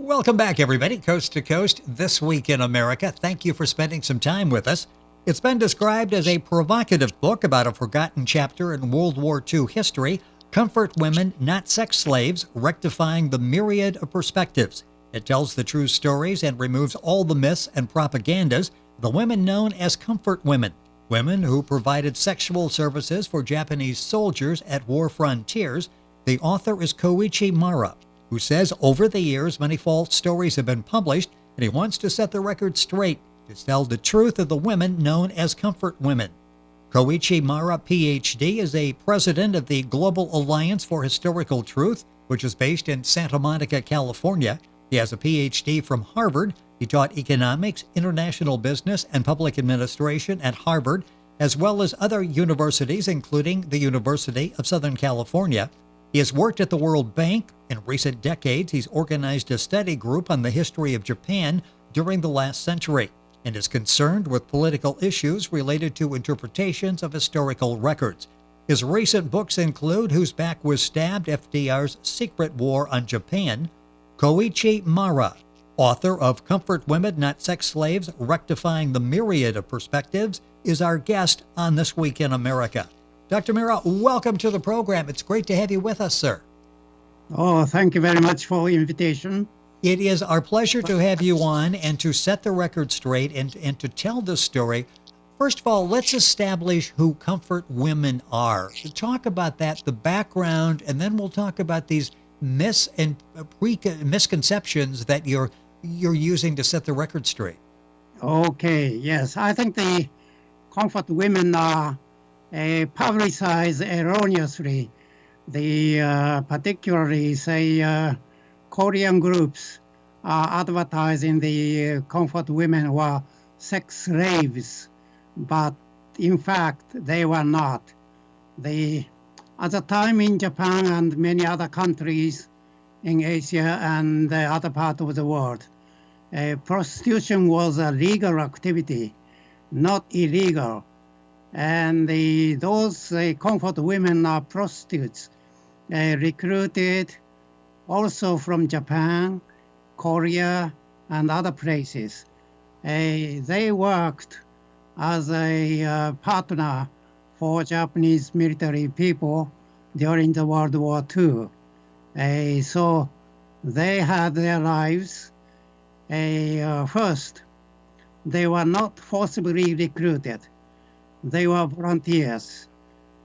Welcome back, everybody, coast to coast, This Week in America. Thank you for spending some time with us. It's been described as a provocative book about a forgotten chapter in World War II history, Comfort Women, Not Sex Slaves, Rectifying the Myriad of Perspectives. It tells the true stories and removes all the myths and propagandas, the women known as comfort women, women who provided sexual services for Japanese soldiers at war frontiers. The author is Koichi Mera, who says over the years many false stories have been published, and he wants to set the record straight to tell the truth of the women known as comfort women. Koichi Mera, Ph.D., is a president of the Global Alliance for Historical Truth, which is based in Santa Monica, California. He has a Ph.D. from Harvard. He taught economics, international business, and public administration at Harvard, as well as other universities, including the University of Southern California. He has worked at the World Bank. In recent decades, he's organized a study group on the history of Japan during the last century and is concerned with political issues related to interpretations of historical records. His recent books include Whose Back Was Stabbed? FDR's Secret War on Japan. Koichi Mera, author of Comfort Women, Not Sex Slaves, Rectifying the Myriad of Perspectives, is our guest on This Week in America. Dr. Mera, welcome to the program. It's great to have you with us, sir. Oh, thank you very much for the invitation. It is our pleasure to have you on and to set the record straight and to tell this story. First of all, let's establish who comfort women are. Talk about that, the background, and then we'll talk about these myths and misconceptions that you're using to set the record straight. Okay, yes. I think the comfort women are publicized erroneously. Particularly, say, Korean groups are advertising the comfort women were sex slaves, but in fact, they were not. At the time in Japan and many other countries in Asia and the other part of the world, prostitution was a legal activity, not illegal. And those comfort women are prostitutes, recruited also from Japan, Korea, and other places. They worked as a partner for Japanese military people during the World War II. So they had their lives. First, they were not forcibly recruited. They were volunteers,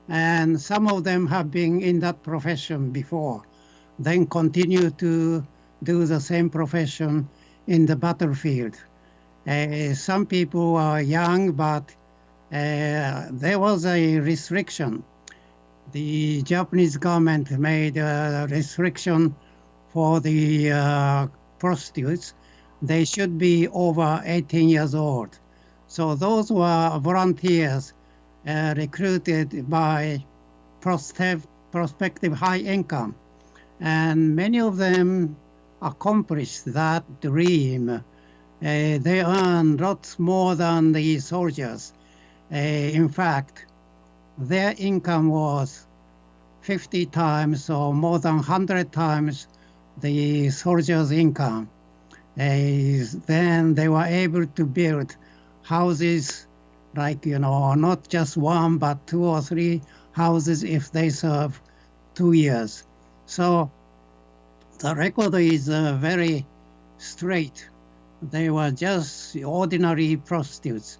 and some of them have been in that profession before, then continue to do the same profession in the battlefield. Some people are young, but there was a restriction. The Japanese government made a restriction for the prostitutes. They should be over 18 years old. So those were volunteers recruited by prospective high income. And many of them accomplished that dream. They earned lots more than the soldiers. In fact, their income was 50 times or more than 100 times the soldiers' income. Then they were able to build houses, like, not just one, but 2 or 3 houses if they serve 2 years. So the record is very straight. They were just ordinary prostitutes,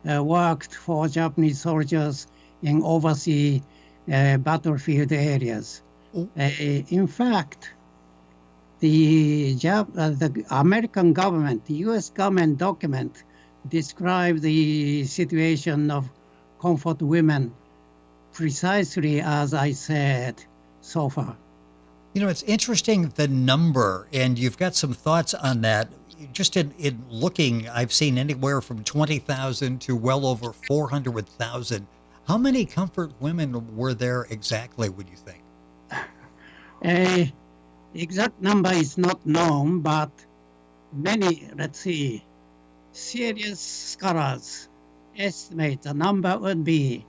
worked for Japanese soldiers in overseas battlefield areas. In fact, the American government, the U.S. government document describe the situation of comfort women precisely as I said so far. It's interesting, the number, and you've got some thoughts on that. Just in looking, I've seen anywhere from 20,000 to well over 400,000. How many comfort women were there exactly, would you think? Exact number is not known, but many, serious scholars estimate the number would be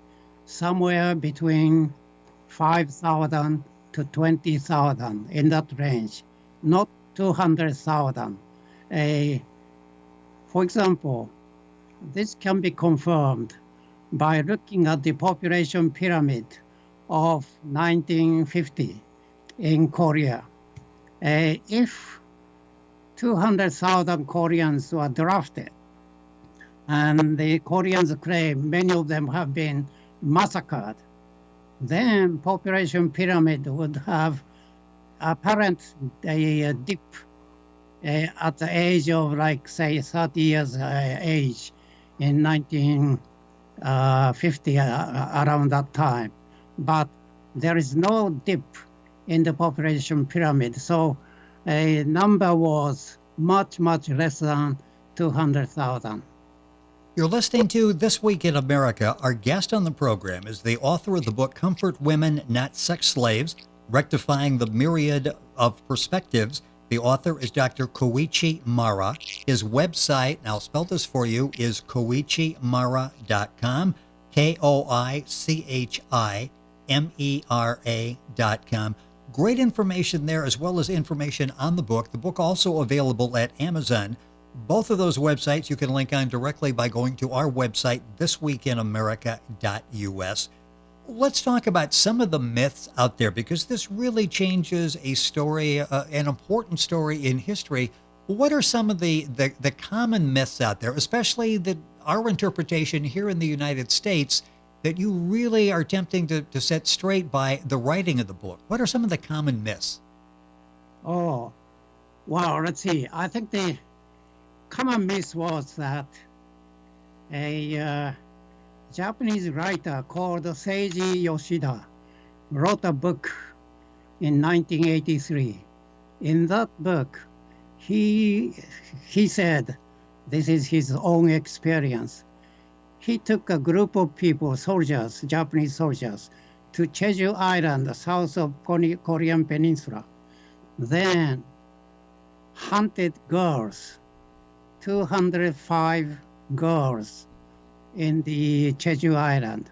somewhere between 5,000 to 20,000, in that range. Not 200,000. For example, this can be confirmed by looking at the population pyramid of 1950 in Korea. If 200,000 Koreans were drafted, and the Koreans claim many of them have been massacred, then population pyramid would have apparent dip at the age of, like, say, 30 years age in 1950, around that time. But there is no dip in the population pyramid. So a number was much, much less than 200,000. You're listening to This Week in America. Our guest on the program is the author of the book Comfort Women, Not Sex Slaves, Rectifying the Myriad of Perspectives. The author is Dr. Koichi Mera. His website, and I'll spell this for you, is koichimera.com, KOICHIMERA.com. Great information there, as well as information on the book. The book also available at Amazon. Both of those websites you can link on directly by going to our website, thisweekinamerica.us. Let's talk about some of the myths out there, because this really changes a story, an important story in history. What are some of the common myths out there, especially our interpretation here in the United States, that you really are attempting to set straight by the writing of the book? What are some of the common myths? Oh, well, let's see. I think the common myth was that a Japanese writer called Seiji Yoshida wrote a book in 1983. In that book, he said this is his own experience. He took a group of people, soldiers, Japanese soldiers, to Jeju Island, south of Korean Peninsula. Then hunted girls, 205 girls in the Jeju Island.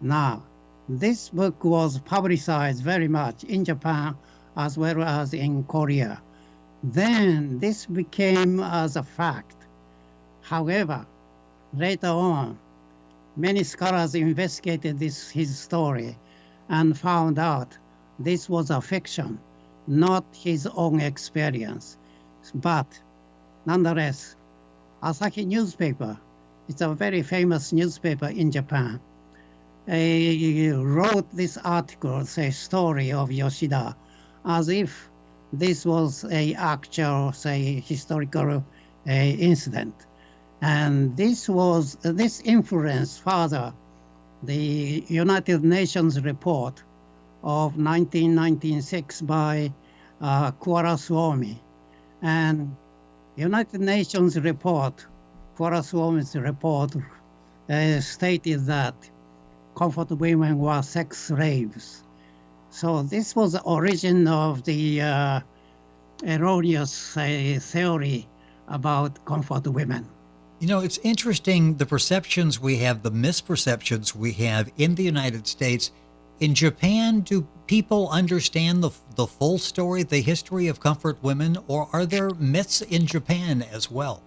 Now, this book was publicized very much in Japan as well as in Korea. Then this became as a fact. However, later on, many scholars investigated his story and found out this was a fiction, not his own experience. But nonetheless, Asahi newspaper, it's a very famous newspaper in Japan, wrote this article, say, story of Yoshida, as if this was a actual, say, historical incident. And this influenced further the United Nations report of 1996 by Kuaraswamy. And United Nations report, Kuaraswamy's report, stated that comfort women were sex slaves. So this was the origin of the erroneous theory about comfort women. You know, it's interesting, the perceptions we have, the misperceptions we have in the United States. In Japan, do people understand the full story, the history of comfort women, or are there myths in Japan as well?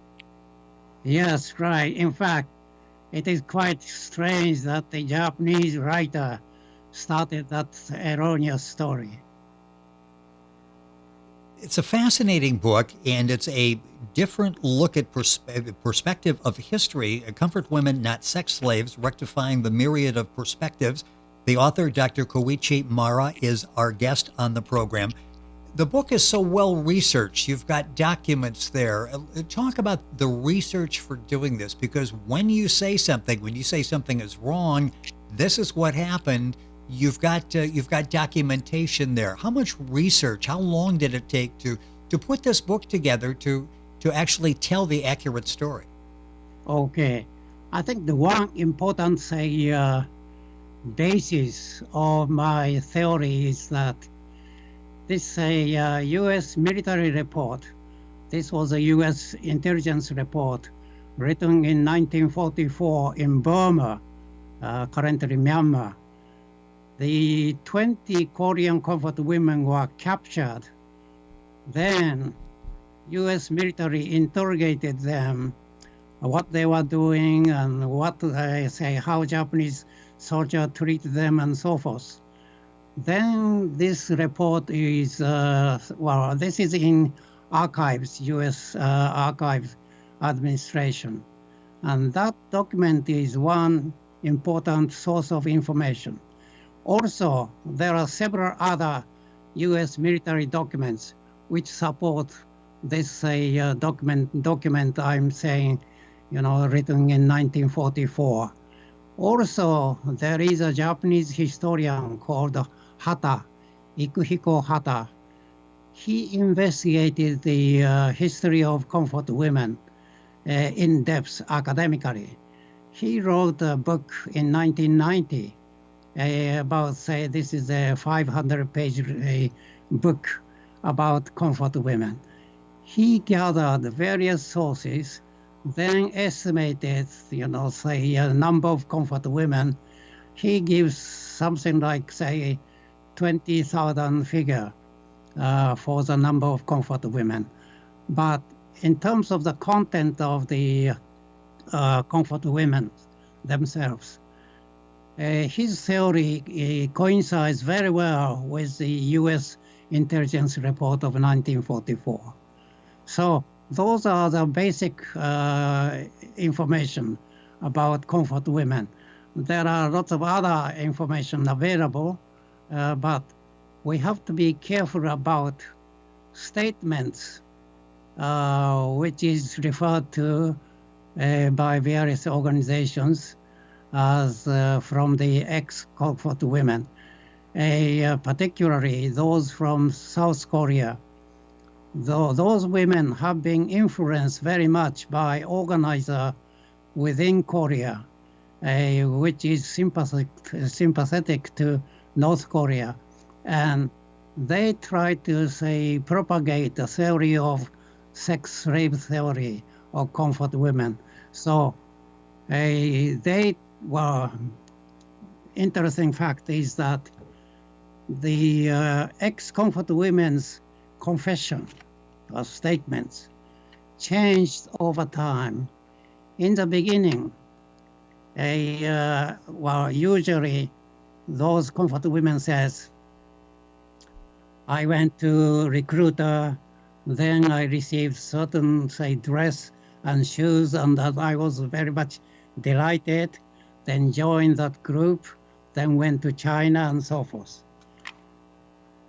Yes, right. In fact, it is quite strange that the Japanese writer started that erroneous story. It's a fascinating book, and it's a different look at perspective of history. Comfort Women, Not Sex Slaves, Rectifying the Myriad of Perspectives. The author, Dr. Koichi Mera, is our guest on the program. The book is so well researched. You've got documents there. Talk about the research for doing this, because when you say something is wrong, this is what happened. You've got documentation there. How much research? How long did it take to put this book together to actually tell the accurate story? Okay, I think the one important basis of my theory is that this U.S. military report. This was a U.S. intelligence report written in 1944 in Burma, currently Myanmar. The 20 Korean comfort women were captured Then U.S. military interrogated them, what they were doing and how Japanese soldiers treated them and so forth. Then this report is, this is in archives, U.S. Archives Administration. And that document is one important source of information. Also, there are several other U.S. military documents which support this document I'm saying, written in 1944. Also, there is a Japanese historian called Hata, Ikuhiko Hata. He investigated the history of comfort women in depth academically. He wrote a book in 1990 about, this is a 500-page book about comfort women. He gathered various sources, then estimated, number of comfort women. He gives something like, 20,000 figure for the number of comfort women. But in terms of the content of the comfort women themselves, his theory coincides very well with the U.S. intelligence report of 1944. So those are the basic information about comfort women. There are lots of other information available, but we have to be careful about statements which is referred to by various organizations as from the ex-comfort women, particularly those from South Korea. Those women have been influenced very much by organizers within Korea, which is sympathetic to North Korea. And they try to propagate a theory of sex slave theory of comfort women. So interesting fact is that the ex-comfort women's confession or statements changed over time. In the beginning, usually those comfort women says, I went to recruiter, then I received certain, dress and shoes, and that I was very much delighted, then joined that group, then went to China and so forth.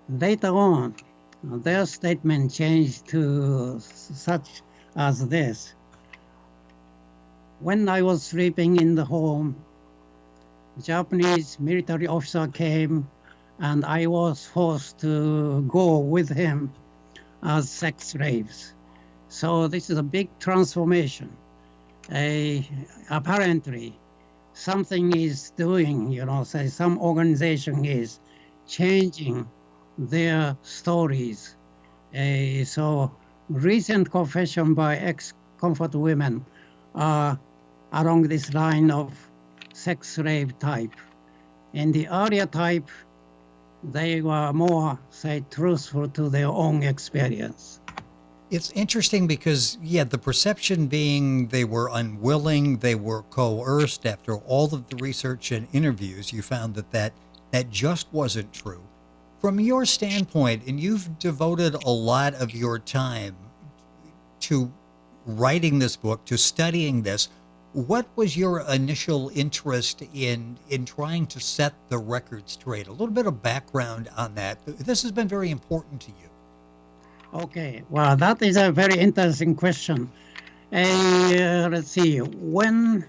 Later on, their statement changed to such as this. When I was sleeping in the home, Japanese military officer came and I was forced to go with him as sex slaves. So this is a big transformation. Apparently, something is doing, some organization is changing their stories. So recent confession by ex-comfort women are along this line of sex slave type. In the earlier type, they were more, truthful to their own experience. It's interesting because, the perception being they were unwilling, they were coerced. After all of the research and interviews, you found that just wasn't true. From your standpoint, and you've devoted a lot of your time to writing this book, to studying this, what was your initial interest in trying to set the record straight? A little bit of background on that. This has been very important to you. Okay, well, that is a very interesting question. Let's see. When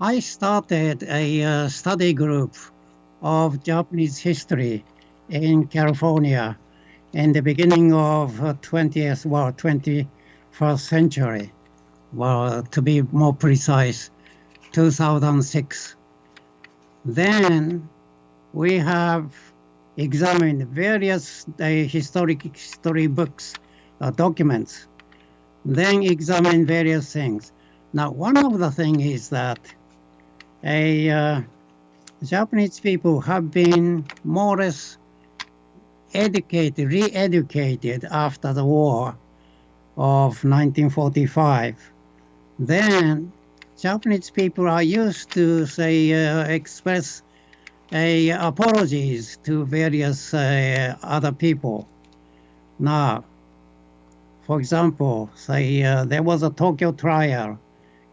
I started a study group of Japanese history in California in the beginning of 21st century, to be more precise, 2006. Then we have examined various history books, documents, then examined various things. Now, one of the things is that Japanese people have been more or less re-educated after the war of 1945. Then Japanese people are used to say express apologies to various other people. Now, for example, say there was a Tokyo trial.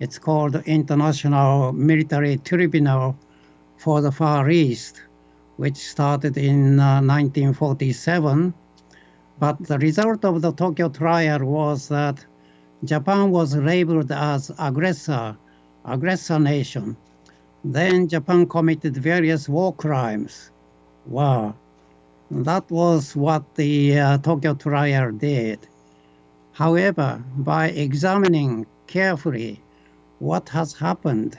It's called International Military Tribunal for the Far East, which started in 1947. But the result of the Tokyo trial was that Japan was labeled as aggressor nation. Then Japan committed various war crimes. Wow. That was what the Tokyo trial did. However, by examining carefully what has happened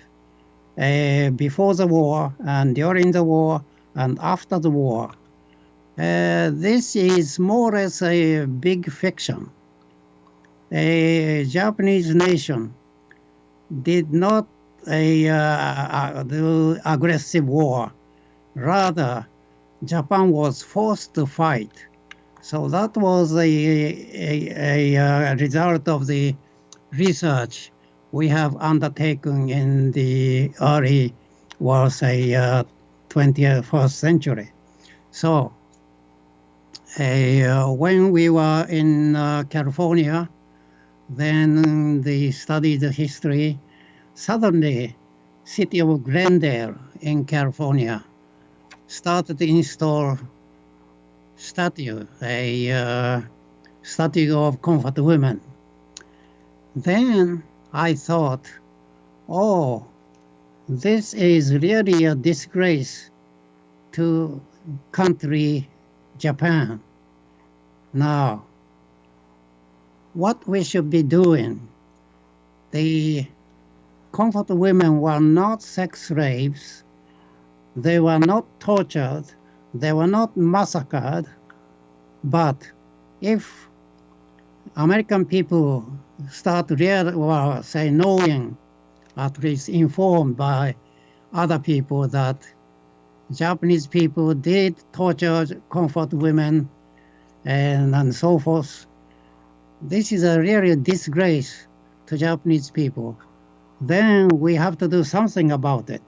before the war and during the war and after the war, this is more or less a big fiction. A Japanese nation did not do aggressive war. Rather, Japan was forced to fight. So that was a result of the research we have undertaken in the early, 21st century. So when we were in California, then they studied the history. Suddenly, city of Glendale in California started to install a statue of comfort women. Then I thought, oh, this is really a disgrace to country Japan. Now, what we should be doing, the comfort women were not sex slaves, they were not tortured, they were not massacred, but if American people start knowing, at least informed by other people that Japanese people did torture comfort women and so forth, this is a really disgrace to Japanese people. Then we have to do something about it.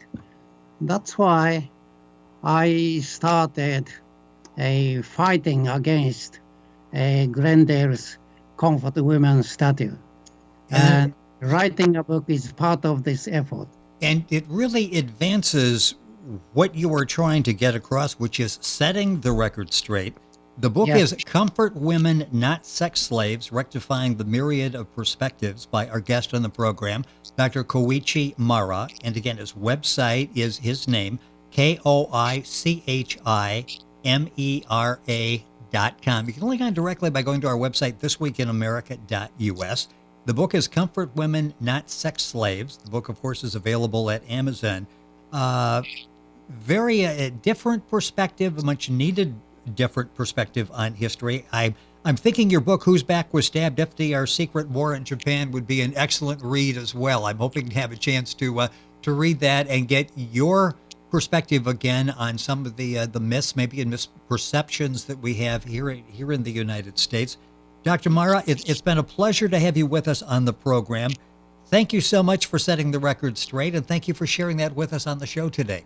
That's why I started fighting against Glendale's comfort women statue. And writing a book is part of this effort. And it really advances what you are trying to get across, which is setting the record straight. The book is Comfort Women, Not Sex Slaves, Rectifying the Myriad of Perspectives by our guest on the program, Dr. Koichi Mera. And again, his website is his name, KoichiMera.com. You can link on directly by going to our website, thisweekinamerica.us. The book is Comfort Women, Not Sex Slaves. The book, of course, is available at Amazon. Very different perspective, a much needed different perspective on history. I'm thinking your book, Whose Back Was Stabbed? FDR Secret War in Japan, would be an excellent read as well. I'm hoping to have a chance to read that and get your perspective again on some of the myths, maybe and misperceptions that we have here in the United States. Dr. Mera, it's been a pleasure to have you with us on the program. Thank you so much for setting the record straight, and thank you for sharing that with us on the show today.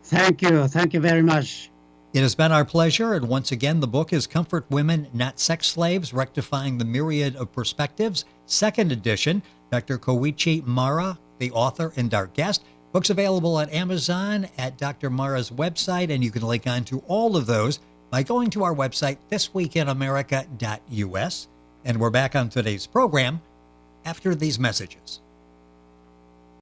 Thank you. Thank you very much. It has been our pleasure, and once again, the book is Comfort Women, Not Sex Slaves, Rectifying the Myriad of Perspectives, second edition. Dr. Koichi Mera, the author and our guest. Book's available at Amazon, at Dr. Mera's website, and you can link on to all of those by going to our website, thisweekinamerica.us. And we're back on today's program after these messages.